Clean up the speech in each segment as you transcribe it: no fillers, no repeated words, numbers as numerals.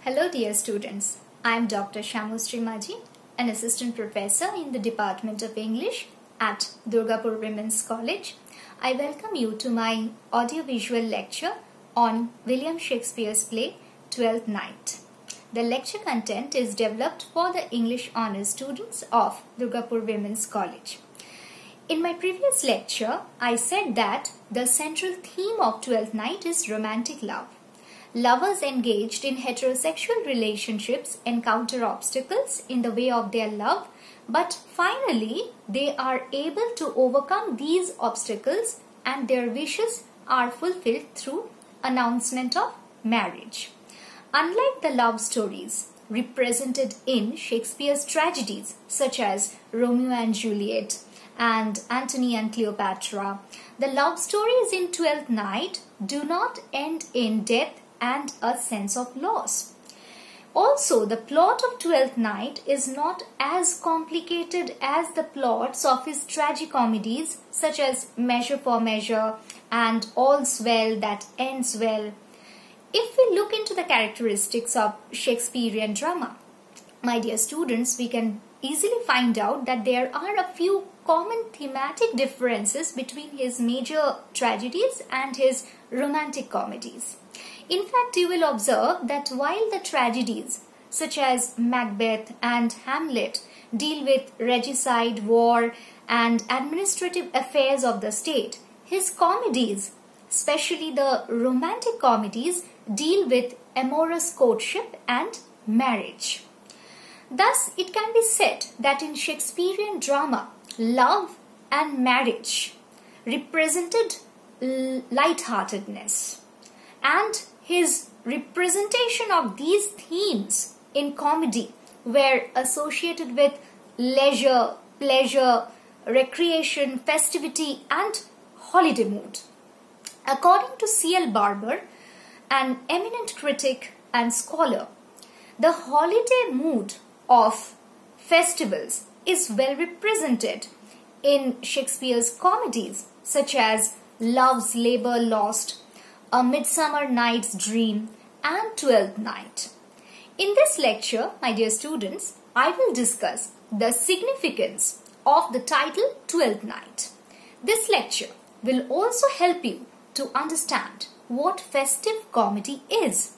Hello dear students, I am Dr. Shamustri Maji, an assistant professor in the Department of English at Durgapur Women's College. I welcome you to my audiovisual lecture on William Shakespeare's play Twelfth Night. The lecture content is developed for the English Honours students of Durgapur Women's College. In my previous lecture, I said that the central theme of Twelfth Night is romantic love. Lovers engaged in heterosexual relationships encounter obstacles in the way of their love, but finally they are able to overcome these obstacles and their wishes are fulfilled through announcement of marriage. Unlike the love stories represented in Shakespeare's tragedies such as Romeo and Juliet and Antony and Cleopatra, the love stories in Twelfth Night do not end in death and a sense of loss. Also, the plot of Twelfth Night is not as complicated as the plots of his tragicomedies such as Measure for Measure and All's Well That Ends Well. If we look into the characteristics of Shakespearean drama, my dear students, we can easily find out that there are a few common thematic differences between his major tragedies and his romantic comedies. In fact, you will observe that while the tragedies such as Macbeth and Hamlet deal with regicide, war and administrative affairs of the state, his comedies, especially the romantic comedies, deal with amorous courtship and marriage. Thus, it can be said that in Shakespearean drama, love and marriage represented lightheartedness, and his representation of these themes in comedy were associated with leisure, pleasure, recreation, festivity and holiday mood. According to C.L. Barber, an eminent critic and scholar, the holiday mood of festivals is well represented in Shakespeare's comedies such as Love's Labour Lost, A Midsummer Night's Dream and Twelfth Night. In this lecture, my dear students, I will discuss the significance of the title Twelfth Night. This lecture will also help you to understand what festive comedy is.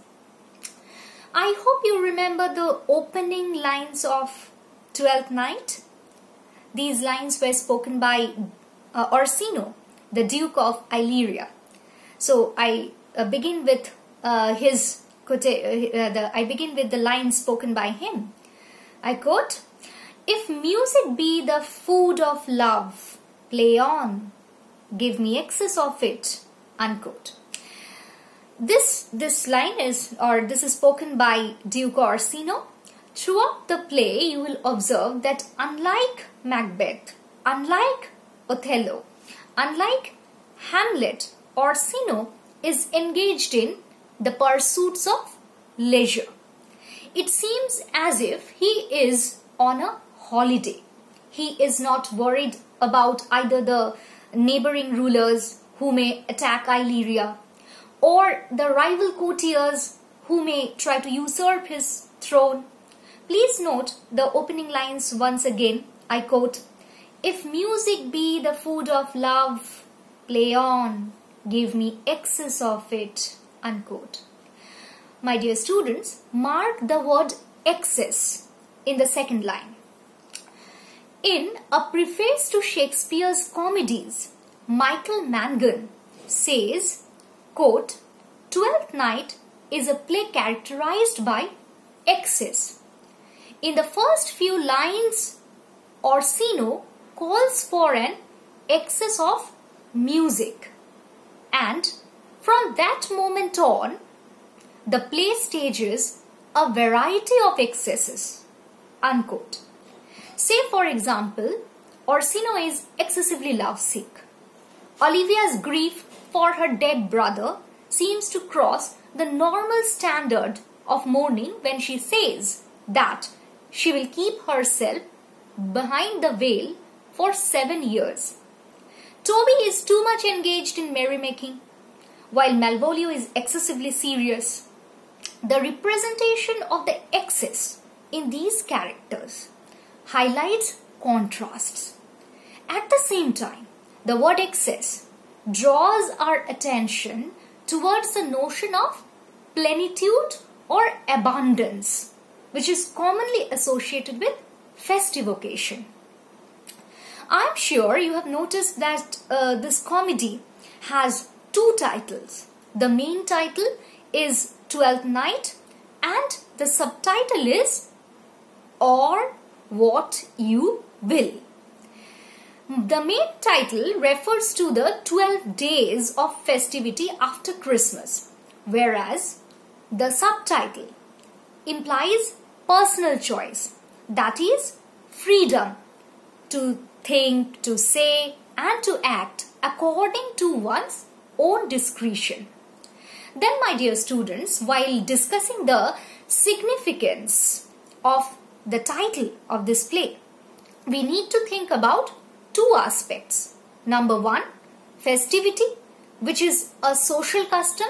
I hope you remember the opening lines of Twelfth Night. These lines were spoken by Orsino, the Duke of Illyria. So I begin with the line spoken by him. I quote, "If music be the food of love, play on, give me excess of it," unquote. This line is spoken by Duke Orsino. Throughout the play, you will observe that unlike Macbeth, unlike Othello, unlike Hamlet, Orsino is engaged in the pursuits of leisure. It seems as if he is on a holiday. He is not worried about either the neighboring rulers who may attack Illyria or the rival courtiers who may try to usurp his throne. Please note the opening lines once again. I quote, "If music be the food of love, play on, give me excess of it," unquote. My dear students, mark the word excess in the second line. In a preface to Shakespeare's comedies, Michael Mangan says, quote, "Twelfth Night is a play characterized by excess." In the first few lines, Orsino calls for an excess of music, and from that moment on, the play stages a variety of excesses, unquote. Say for example, Orsino is excessively lovesick. Olivia's grief for her dead brother seems to cross the normal standard of mourning when she says that she will keep herself behind the veil for 7 years. Toby is too much engaged in merrymaking, while Malvolio is excessively serious. the representation of the excess in these characters highlights contrasts. At the same time, the word excess draws our attention towards the notion of plenitude or abundance, which is commonly associated with festive occasion. I'm sure you have noticed that this comedy has two titles. The main title is Twelfth Night and the subtitle is Or What You Will. The main title refers to the 12 days of festivity after Christmas, whereas the subtitle implies personal choice, that is, freedom to think, to say, and to act according to one's own discretion. Then, my dear students, while discussing the significance of the title of this play, we need to think about two aspects. Number one, festivity, which is a social custom,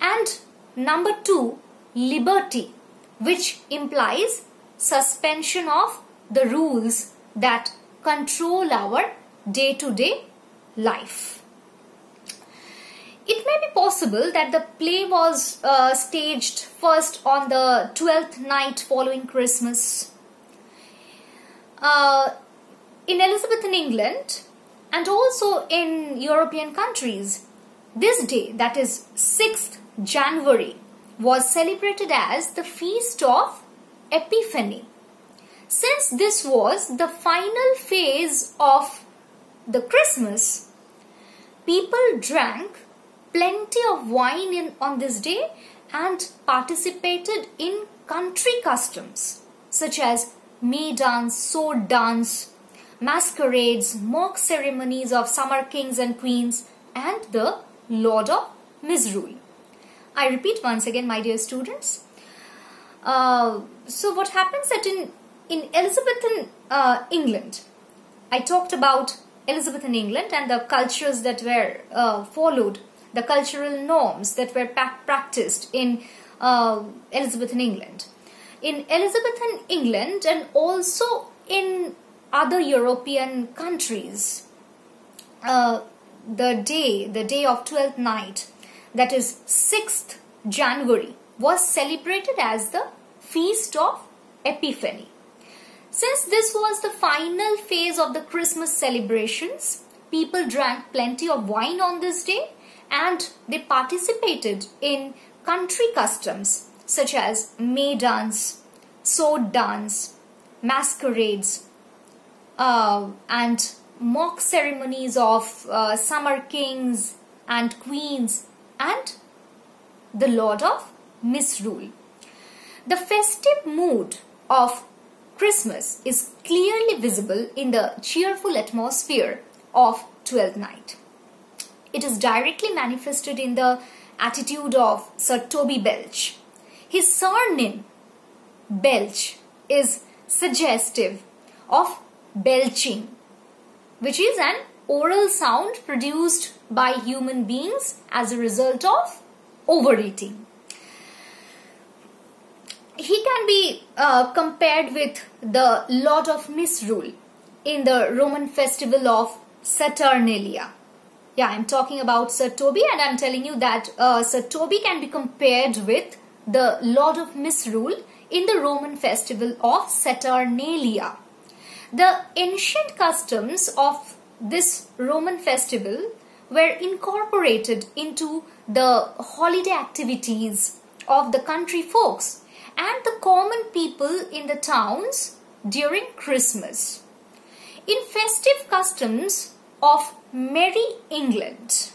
and number two, liberty, which implies suspension of the rules that control our day-to-day life. It may be possible that the play was staged first on the 12th night following Christmas. In Elizabethan England and also in European countries, this day, that is 6th January, was celebrated as the feast of Epiphany. Since this was the final phase of the Christmas, people drank plenty of wine on this day and participated in country customs such as May dance, sword dance, masquerades, mock ceremonies of summer kings and queens, and the Lord of Misrule. I repeat once again, my dear students. So what happens that in Elizabethan England, I talked about Elizabethan England and the cultures that were followed, the cultural norms that were practiced in Elizabethan England. In Elizabethan England and also in other European countries, the day of 12th night, that is 6th January, was celebrated as the Feast of Epiphany. Since this was the final phase of the Christmas celebrations, people drank plenty of wine on this day and they participated in country customs such as May dance, sword dance, masquerades, and mock ceremonies of summer kings and queens and the Lord of Misrule. The festive mood of Christmas is clearly visible in the cheerful atmosphere of Twelfth Night. It is directly manifested in the attitude of Sir Toby Belch. His surname, Belch, is suggestive of belching, which is an oral sound produced by human beings as a result of overeating. He can be compared with the Lord of Misrule in the Roman festival of Saturnalia. Yeah, I'm talking about Sir Toby, and I'm telling you that Sir Toby can be compared with the Lord of Misrule in the Roman festival of Saturnalia. The ancient customs of this Roman festival were incorporated into the holiday activities of the country folks and the common people in the towns during Christmas. In festive customs of Merry England,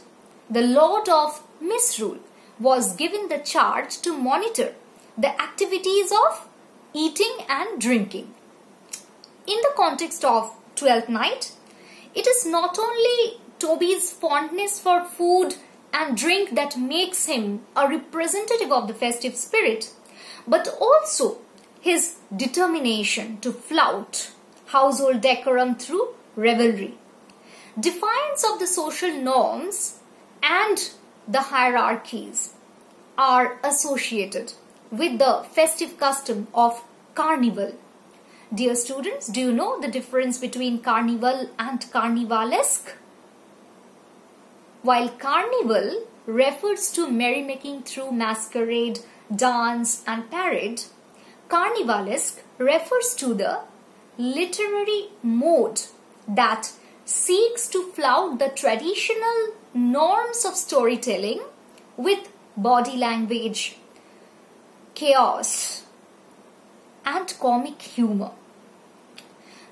the Lord of Misrule was given the charge to monitor the activities of eating and drinking. In the context of Twelfth Night, it is not only Toby's fondness for food and drink that makes him a representative of the festive spirit, but also his determination to flout household decorum through revelry. Defiance of the social norms and the hierarchies are associated with the festive custom of carnival. Dear students, do you know the difference between carnival and carnivalesque? While carnival refers to merrymaking through masquerade, dance and parade, carnivalesque refers to the literary mode that seeks to flout the traditional norms of storytelling with body language, chaos and comic humor.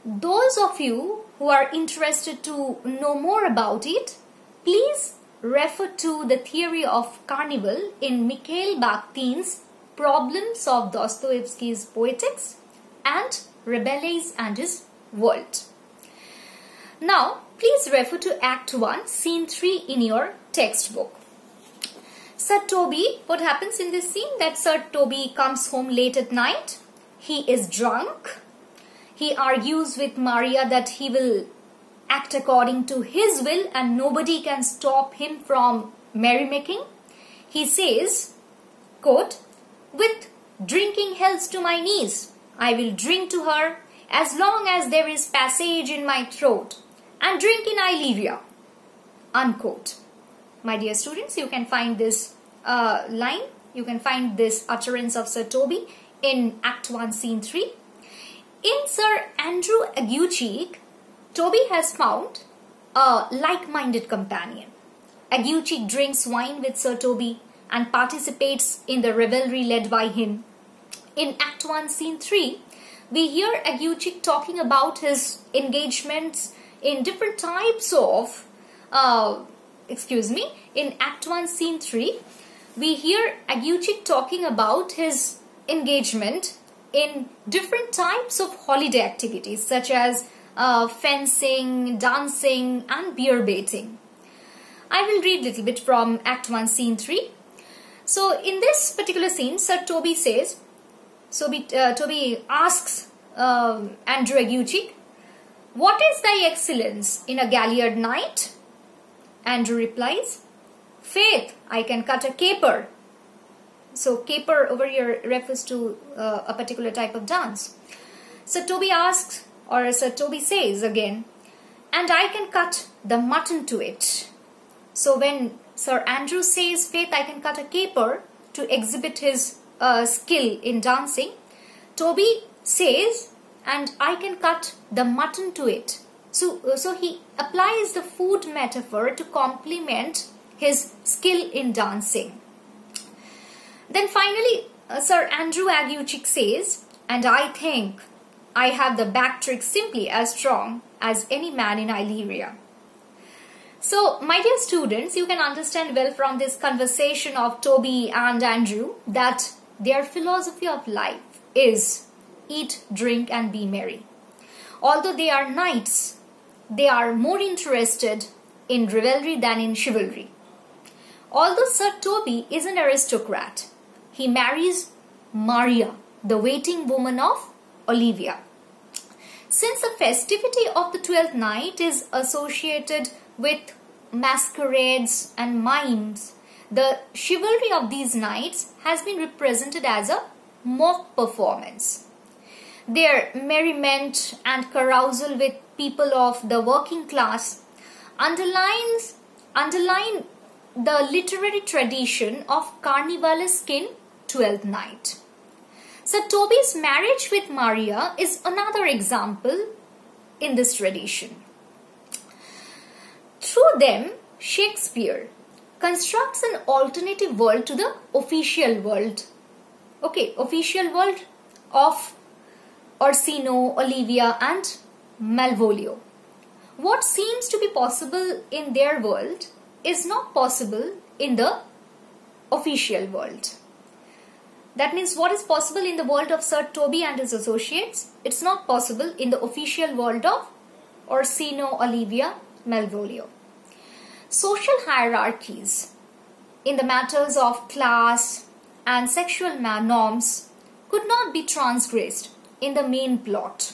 Those of you who are interested to know more about it, please refer to the theory of carnival in Mikhail Bakhtin's Problems of Dostoevsky's Poetics and Rabelais and his World. Now, please refer to Act 1, Scene 3 in your textbook. Sir Toby, what happens in this scene? That Sir Toby comes home late at night. He is drunk. He argues with Maria that he will act according to his will and nobody can stop him from merrymaking. He says, quote, "With drinking health to my niece, I will drink to her as long as there is passage in my throat and drink in Illyria," unquote. My dear students, you can find this line, you can find this utterance of Sir Toby in Act 1, Scene 3. In Sir Andrew Aguecheek, Toby has found a like-minded companion. Aguecheek drinks wine with Sir Toby and participates in the revelry led by him. In Act 1, Scene 3, we hear Aguecheek talking about his engagements in different types of, in Act 1, Scene 3, we hear Aguecheek talking about his engagement in different types of holiday activities such as fencing, dancing and beer baiting. I will read a little bit from Act 1, Scene 3. So in this particular scene, Sir Toby says, Toby asks Andrew Aguecheek, "What is thy excellence in a galliard knight?" Andrew replies, "Faith, I can cut a caper." So caper over here refers to a particular type of dance. Sir Toby asks, or Sir Toby says again, "And I can cut the mutton to it." So when Sir Andrew says, "Faith, I can cut a caper," to exhibit his skill in dancing, Toby says, "And I can cut the mutton to it." So he applies the food metaphor to complement his skill in dancing. Then finally, Sir Andrew Aguecheek says, "And I think I have the back trick simply as strong as any man in Illyria." So, my dear students, you can understand well from this conversation of Toby and Andrew that their philosophy of life is eat, drink and be merry. Although they are knights, they are more interested in revelry than in chivalry. Although Sir Toby is an aristocrat, he marries Maria, the waiting woman of Olivia. Since the festivity of the 12th night is associated with masquerades and mimes, the chivalry of these knights has been represented as a mock performance. Their merriment and carousal with people of the working class underline the literary tradition of carnivalesque in 12th Night. Sir Toby's marriage with Maria is another example in this tradition. Through them, Shakespeare constructs an alternative world to the official world. Official world of Orsino, Olivia and Malvolio. What seems to be possible in their world is not possible in the official world. That means what is possible in the world of Sir Toby and his associates, it's not possible in the official world of Orsino, Olivia, Malvolio. Social hierarchies in the matters of class and sexual norms could not be transgressed in the main plot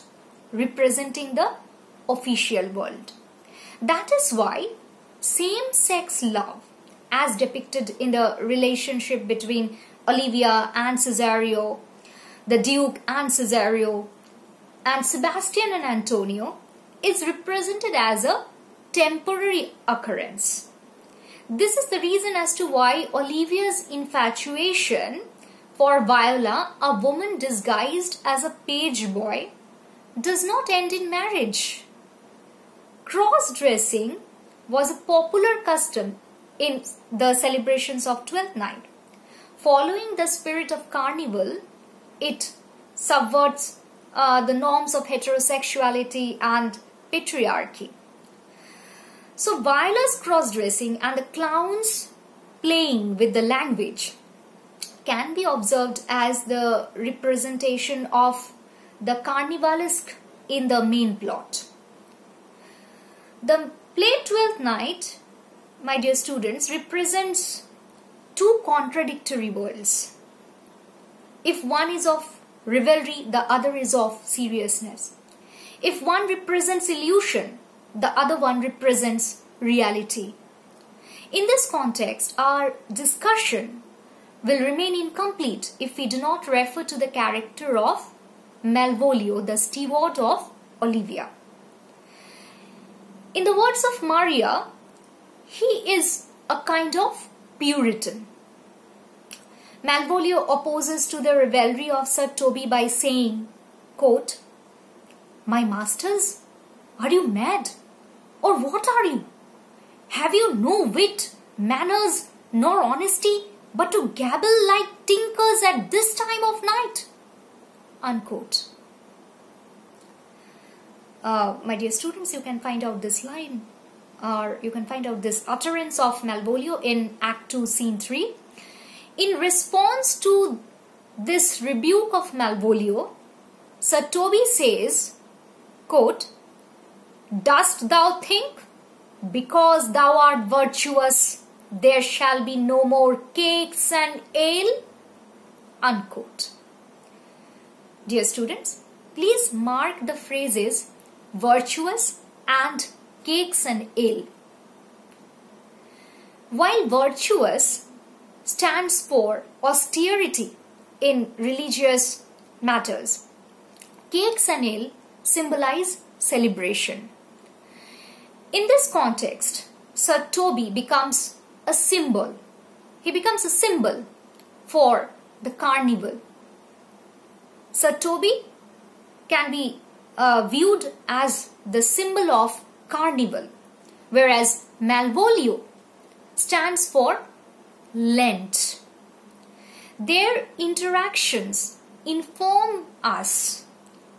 representing the official world. That is why same-sex love, as depicted in the relationship between Olivia and Cesario, the Duke and Cesario, and Sebastian and Antonio is represented as a temporary occurrence. This is the reason as to why Olivia's infatuation for Viola, a woman disguised as a page boy, does not end in marriage. Cross-dressing was a popular custom in the celebrations of Twelfth Night. Following the spirit of carnival, it subverts the norms of heterosexuality and patriarchy. So Viola's cross-dressing and the clowns playing with the language can be observed as the representation of the carnivalesque in the main plot. The play Twelfth Night, my dear students, represents two contradictory worlds. If one is of revelry, the other is of seriousness. If one represents illusion, the other one represents reality. In this context, our discussion will remain incomplete if we do not refer to the character of Malvolio, the steward of Olivia. In the words of Maria, he is a kind of Puritan. Malvolio opposes to the revelry of Sir Toby by saying, quote, "My masters, are you mad? Or what are you? Have you no wit, manners, nor honesty, but to gabble like tinkers at this time of night?" Unquote. My dear students, you can find out this line, or you can find out this utterance of Malvolio in Act 2, Scene 3. In response to this rebuke of Malvolio, Sir Toby says, quote, "Dost thou think, because thou art virtuous, there shall be no more cakes and ale?" Unquote. Dear students, please mark the phrases virtuous and cakes and ale. While virtuous stands for austerity in religious matters, cakes and ale symbolize celebration. In this context, Sir Toby becomes a symbol. He becomes a symbol for the carnival. Sir Toby can be viewed as the symbol of carnival, whereas Malvolio stands for Lent. Their interactions inform us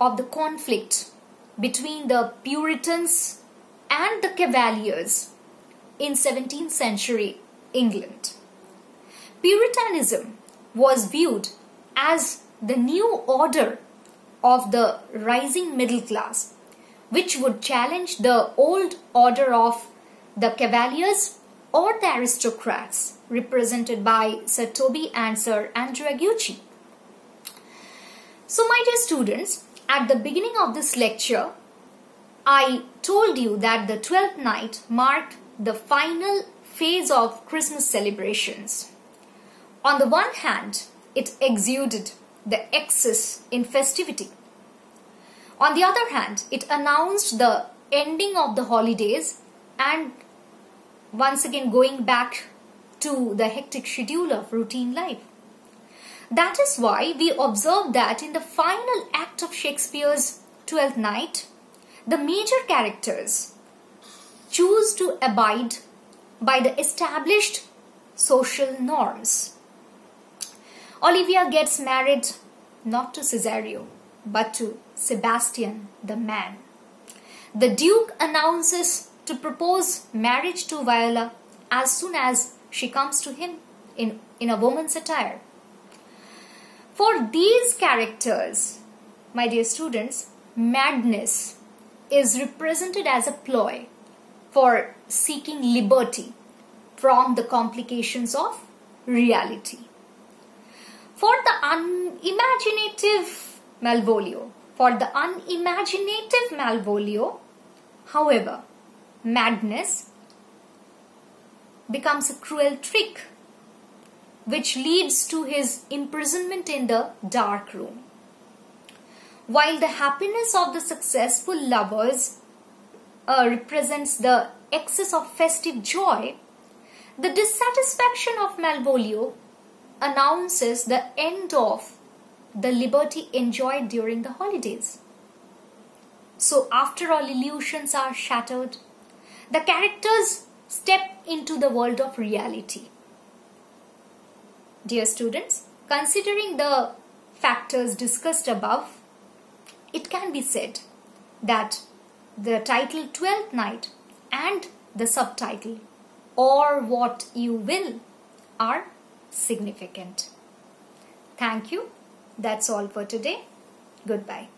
of the conflict between the Puritans and the Cavaliers in 17th century England. Puritanism was viewed as the new order of the rising middle class, which would challenge the old order of the Cavaliers or the aristocrats represented by Sir Toby and Sir Andrew Aguchi. So my dear students, at the beginning of this lecture, I told you that the 12th night marked the final phase of Christmas celebrations. On the one hand, it exuded the excess in festivity. On the other hand, it announced the ending of the holidays and once again going back to the hectic schedule of routine life. That is why we observe that in the final act of Shakespeare's Twelfth Night, the major characters choose to abide by the established social norms. Olivia gets married not to Cesario, but to Sebastian the man. The Duke announces to propose marriage to Viola as soon as she comes to him in a woman's attire. For these characters, my dear students, madness is represented as a ploy for seeking liberty from the complications of reality. For the unimaginative Malvolio, however, madness becomes a cruel trick. which leads to his imprisonment in the dark room. While the happiness of the successful lovers represents the excess of festive joy, the dissatisfaction of Malvolio announces the end of the liberty enjoyed during the holidays. So after all illusions are shattered, the characters step into the world of reality. Dear students, considering the factors discussed above, it can be said that the title Twelfth Night and the subtitle Or What You Will are significant. Thank you. That's all for today. Goodbye.